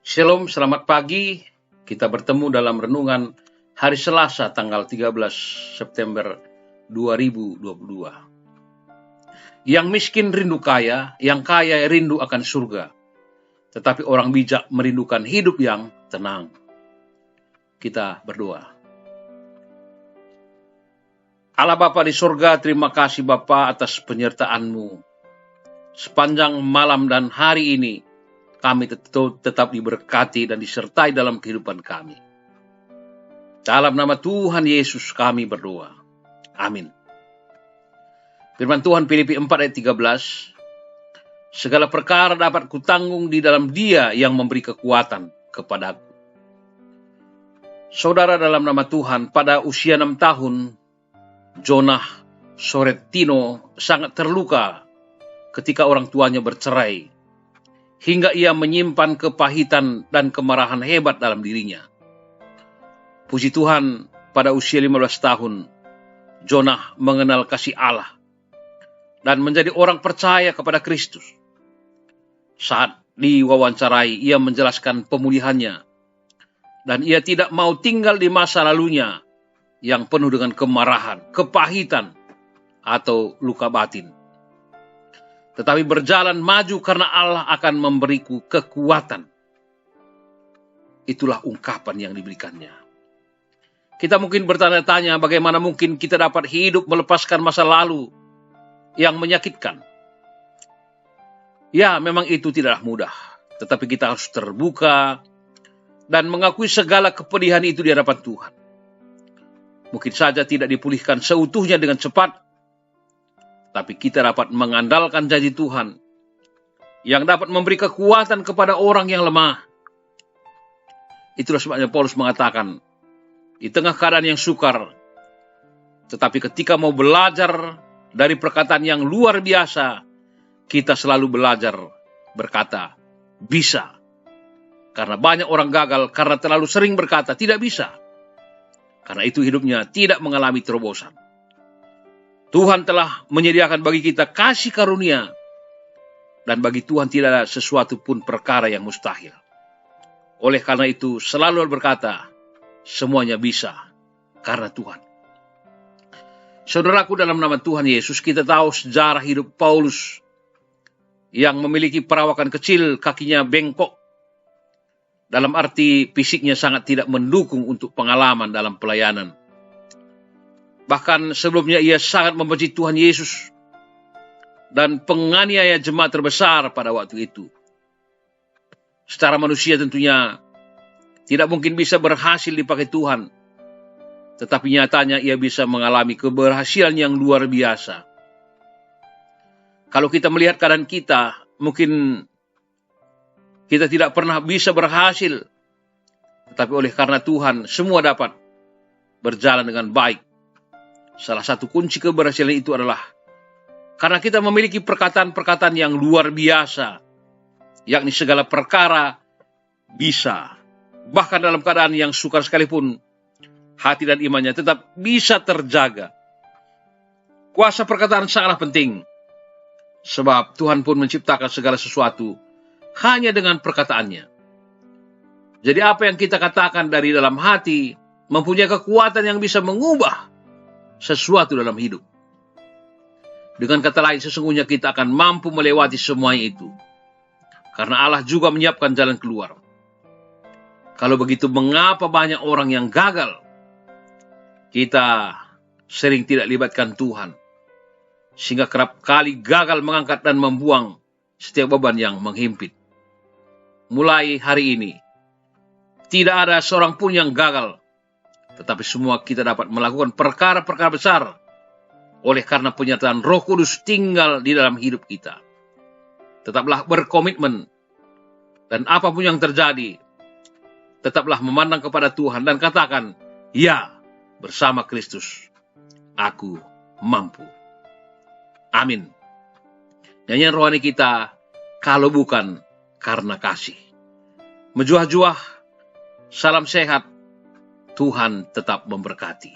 Shalom, selamat pagi. Kita bertemu dalam renungan hari Selasa tanggal 13 September 2022. Yang miskin rindu kaya, yang kaya rindu akan surga. Tetapi orang bijak merindukan hidup yang tenang. Kita berdoa. Allah Bapa di surga, terima kasih Bapa atas penyertaan-Mu. Sepanjang malam dan hari ini, kami tetap diberkati dan disertai dalam kehidupan kami. Dalam nama Tuhan Yesus kami berdoa. Amin. Firman Tuhan Filipi 4 ayat 13. Segala perkara dapat kutanggung di dalam Dia yang memberi kekuatan kepadaku. Saudara, dalam nama Tuhan, pada usia 6 tahun, Jonah Soretino sangat terluka ketika orang tuanya bercerai, hingga ia menyimpan kepahitan dan kemarahan hebat dalam dirinya. Puji Tuhan, pada usia 15 tahun, Jonah mengenal kasih Allah dan menjadi orang percaya kepada Kristus. Saat diwawancarai, ia menjelaskan pemulihannya, dan ia tidak mau tinggal di masa lalunya yang penuh dengan kemarahan, kepahitan, atau luka batin. Tetapi berjalan maju karena Allah akan memberiku kekuatan. Itulah ungkapan yang diberikannya. Kita mungkin bertanya-tanya bagaimana mungkin kita dapat hidup melepaskan masa lalu yang menyakitkan. Ya, memang itu tidaklah mudah. Tetapi kita harus terbuka dan mengakui segala kepedihan itu di hadapan Tuhan. Mungkin saja tidak dipulihkan seutuhnya dengan cepat, tapi kita dapat mengandalkan janji Tuhan yang dapat memberi kekuatan kepada orang yang lemah. Itulah sebabnya Paulus mengatakan, di tengah keadaan yang sukar, tetapi ketika mau belajar dari perkataan yang luar biasa, kita selalu belajar berkata, bisa. Karena banyak orang gagal karena terlalu sering berkata, tidak bisa. Karena itu hidupnya tidak mengalami terobosan. Tuhan telah menyediakan bagi kita kasih karunia, dan bagi Tuhan tidak ada sesuatu pun perkara yang mustahil. Oleh karena itu, selalu berkata, semuanya bisa karena Tuhan. Saudaraku, dalam nama Tuhan Yesus, kita tahu sejarah hidup Paulus yang memiliki perawakan kecil, kakinya bengkok. Dalam arti fisiknya sangat tidak mendukung untuk pengalaman dalam pelayanan. Bahkan sebelumnya ia sangat membenci Tuhan Yesus dan penganiaya jemaat terbesar pada waktu itu. Secara manusia tentunya tidak mungkin bisa berhasil dipakai Tuhan, tetapi nyatanya ia bisa mengalami keberhasilan yang luar biasa. Kalau kita melihat keadaan kita, mungkin kita tidak pernah bisa berhasil, tetapi oleh karena Tuhan semua dapat berjalan dengan baik. Salah satu kunci keberhasilan itu adalah karena kita memiliki perkataan-perkataan yang luar biasa, yakni segala perkara bisa. Bahkan dalam keadaan yang sukar sekalipun, hati dan imannya tetap bisa terjaga. Kuasa perkataan sangatlah penting, sebab Tuhan pun menciptakan segala sesuatu hanya dengan perkataannya. Jadi apa yang kita katakan dari dalam hati mempunyai kekuatan yang bisa mengubah sesuatu dalam hidup. Dengan kata lain, sesungguhnya kita akan mampu melewati semuanya itu, karena Allah juga menyiapkan jalan keluar. Kalau begitu, mengapa banyak orang yang gagal? Kita sering tidak libatkan Tuhan, sehingga kerap kali gagal mengangkat dan membuang setiap beban yang menghimpit. Mulai hari ini, tidak ada seorang pun yang gagal, tetapi semua kita dapat melakukan perkara-perkara besar oleh karena penyertaan Roh Kudus tinggal di dalam hidup kita. Tetaplah berkomitmen, dan apapun yang terjadi, tetaplah memandang kepada Tuhan dan katakan, ya, bersama Kristus, aku mampu. Amin. Nyanyian rohani kita, kalau bukan karena kasih. Menjuah-juah, salam sehat, Tuhan tetap memberkati.